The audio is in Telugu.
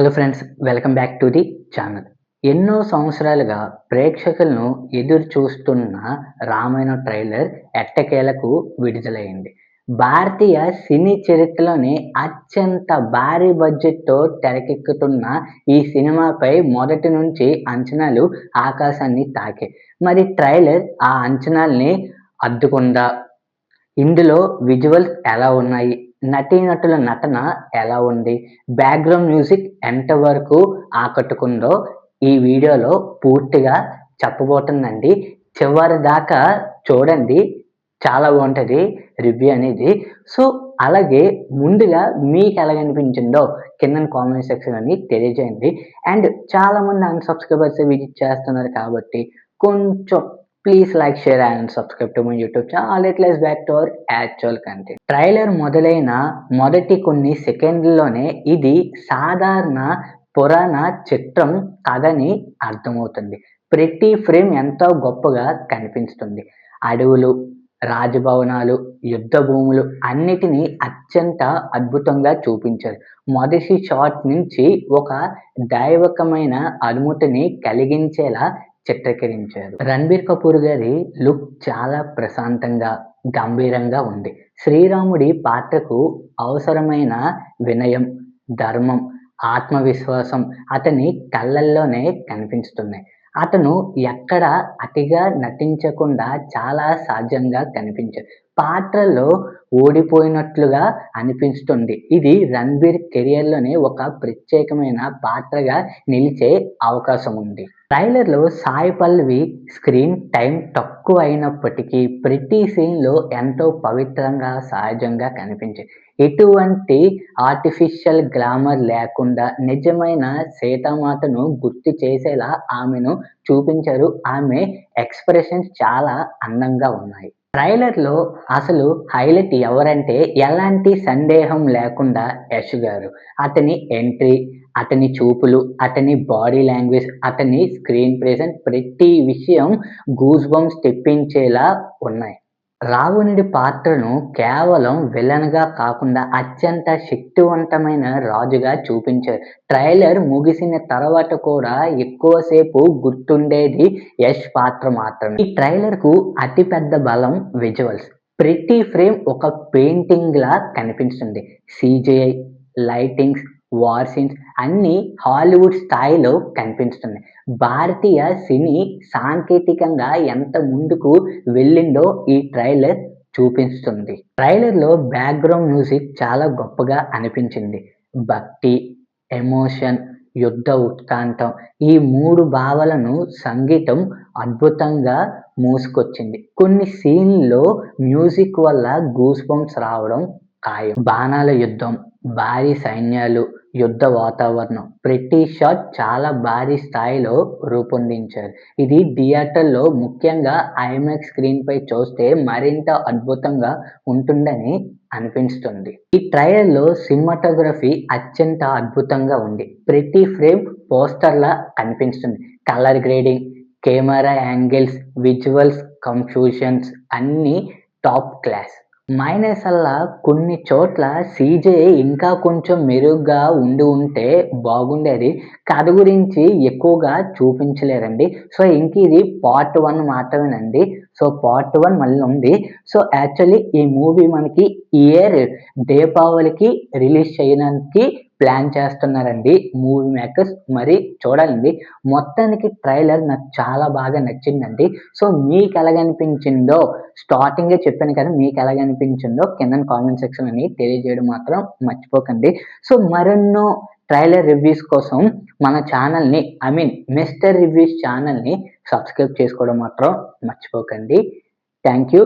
Hello friends, welcome back to the channel. ఎన్నో సంవత్సరాలుగా ప్రేక్షకులను ఎదురు చూస్తున్న రామాయణం ట్రైలర్ ఎట్టకేలకు విడుదలైంది. భారతీయ సినీ చరిత్రలోనే అత్యంత భారీ బడ్జెట్‌తో తెరకెక్కుతున్న ఈ సినిమాపై మొదటి నుంచి అంచనాలు ఆకాశాన్ని తాకాయి. మరి ట్రైలర్ ఆ అంచనాల్ని అద్దుకుందా? ఇందులో విజువల్స్ ఎలా ఉన్నాయి? నటీనటుల నటన ఎలా ఉంది? బ్యాక్‌గ్రౌండ్ మ్యూజిక్ ఎంతవరకు ఆకట్టుకుందో ఈ వీడియోలో పూర్తిగా చెప్పబోతున్నానండి. చివరిదాకా చూడండి. చాలా బావుంటది రివ్యూ అనేది. సో, అలాగే ముందుగా మీకెలాగనిపించిందో కిందన కామెంట్ సెక్షన్‌లోని తెలియజేయండి. అండ్ చాలామంది అన్‌సబ్‌స్క్రైబర్స్ విజిట్ చేస్తున్నారు కాబట్టి కొంచెం please like, share and subscribe to my YouTube channel. Let's back to our actual content. Trailer మొదలైన మొదటి కొన్ని సెకండ్‌ల్లోనే ఇది సాధారణ పురాణ చిత్రం కథని అర్థమవుతుంది. ప్రతి ఫ్రేమ్ ఎంతో గొప్పగా కనిపిస్తుంది. అడవులు, రాజభవనాలు, యుద్ధ భూములు అన్నిటినీ అత్యంత అద్భుతంగా చూపించారు. మొదటి షాట్ నుంచి ఒక దైవకమైన అనుభూతిని కలిగించేలా చిత్రీకరించారు. రణబీర్ కపూర్ గారి లుక్ చాలా ప్రశాంతంగా, గంభీరంగా ఉంది. శ్రీరాముడి పాత్రకు అవసరమైన వినయం, ధర్మం, ఆత్మవిశ్వాసం అతని కళ్ళల్లోనే కనిపిస్తున్నాయి. అతను ఎక్కడ అతిగా నటించకుండా చాలా సహజంగా కనిపించారు. పాత్రలో ఓడిపోయినట్లుగా అనిపిస్తుంది. ఇది రణబీర్ కెరియర్‌లోనే ఒక ప్రత్యేకమైన పాత్రగా నిలిచే అవకాశం ఉంది. ట్రైలర్‌లో సాయి పల్లవి స్క్రీన్ టైం తక్కువ అయినప్పటికీ ప్రతి సీన్‌లో ఎంతో పవిత్రంగా, సహజంగా కనిపించాయి. ఎటువంటి ఆర్టిఫిషియల్ గ్లామర్ లేకుండా నిజమైన సీతామాతను గుర్తు చేసేలా ఆమెను చూపించారు. ఆమె ఎక్స్‌ప్రెషన్స్ చాలా అందంగా ఉన్నాయి. ట్రైలర్‌లో అసలు హైలైట్ ఎవరంటే ఎలాంటి సందేహం లేకుండా యష్ గారు. అతని ఎంట్రీ, అతని చూపులు, అతని బాడీ లాంగ్వేజ్, అతని స్క్రీన్ ప్రెజెన్స్ ప్రతి విషయం గూస్ బంప్స్ తెప్పించేలా ఉన్నాయి. రావణుడి పాత్రను కేవలం విలన్‌గా కాకుండా అత్యంత శక్తివంతమైన రాజుగా చూపించారు. ట్రైలర్ ముగిసిన తర్వాత కూడా ఎక్కువసేపు గుర్తుండేది యష్ పాత్ర మాత్రమే. ఈ ట్రైలర్‌కు అతి పెద్ద బలం విజువల్స్. ప్రతి ఫ్రేమ్ ఒక పెయింటింగ్‌లా కనిపిస్తుంది. సీజీఐ, లైటింగ్స్, వార్ సీన్స్ అన్నీ హాలీవుడ్ స్థాయిలో కనిపిస్తున్నాయి. భారతీయ సినీ సాంకేతికంగా ఎంత ముందుకు వెళ్ళిందో ఈ ట్రైలర్ చూపిస్తుంది. ట్రైలర్‌లో బ్యాక్‌గ్రౌండ్ మ్యూజిక్ చాలా గొప్పగా అనిపించింది. భక్తి, ఎమోషన్, యుద్ధ ఉత్కంఠ ఈ 3 భావాలను సంగీతం అద్భుతంగా మోసుకొచ్చింది. కొన్ని సీన్‌ల్లో మ్యూజిక్ వల్ల గూస్ బంప్స్ రావడం ఖాయం. బాణాల యుద్ధం, భారీ సైన్యాలు, యుద్ధ వాతావరణం ప్రతి షాట్ చాలా భారీ స్థాయిలో రూపొందించారు. ఇది థియేటర్‌లో ముఖ్యంగా ఐమాక్స్ స్క్రీన్‌పై చూస్తే మరింత అద్భుతంగా ఉంటుందని అనిపిస్తుంది. ఈ ట్రైలర్‌లో సినిమాటోగ్రఫీ అత్యంత అద్భుతంగా ఉంది. ప్రతి ఫ్రేమ్ పోస్టర్‌లా కనిపిస్తుంది. Colour grading, camera angles, visuals compositions అన్నీ టాప్ క్లాస్. మైనస్ అల్లా కొన్ని చోట్ల సీజీఐ ఇంకా కొంచెం మెరుగ్గా ఉంటే బాగుండేది. కథ గురించి ఎక్కువగా చూపించలేరండి. సో, ఇంక ఇది పార్ట్ 1 మాత్రమేనండి. సో, పార్ట్ 1 మళ్ళీ ఉంది. సో, యాక్చువల్లీ ఈ మూవీ మనకి ఈ ఇయర్ దీపావళికి రిలీజ్ చేయడానికి ప్లాన్ చేస్తున్నారండి మూవీ మేకర్స్. మరి చూడాలండి. మొత్తానికి ట్రైలర్ నాకు చాలా బాగా నచ్చిందండి. సో, మీకెలాగనిపించిందో స్టార్టింగే చెప్పాను కదా! మీకెలాగనిపించిందో కిందన కామెంట్ సెక్షన్‌లోని తెలియజేయడం మాత్రం మర్చిపోకండి. సో, మరెన్నో ట్రైలర్ రివ్యూస్ కోసం మన ఛానల్‌ని మిస్టర్ రివ్యూస్ ఛానల్‌ని సబ్స్క్రైబ్ చేసుకోవడం మాత్రం మర్చిపోకండి. Thank you.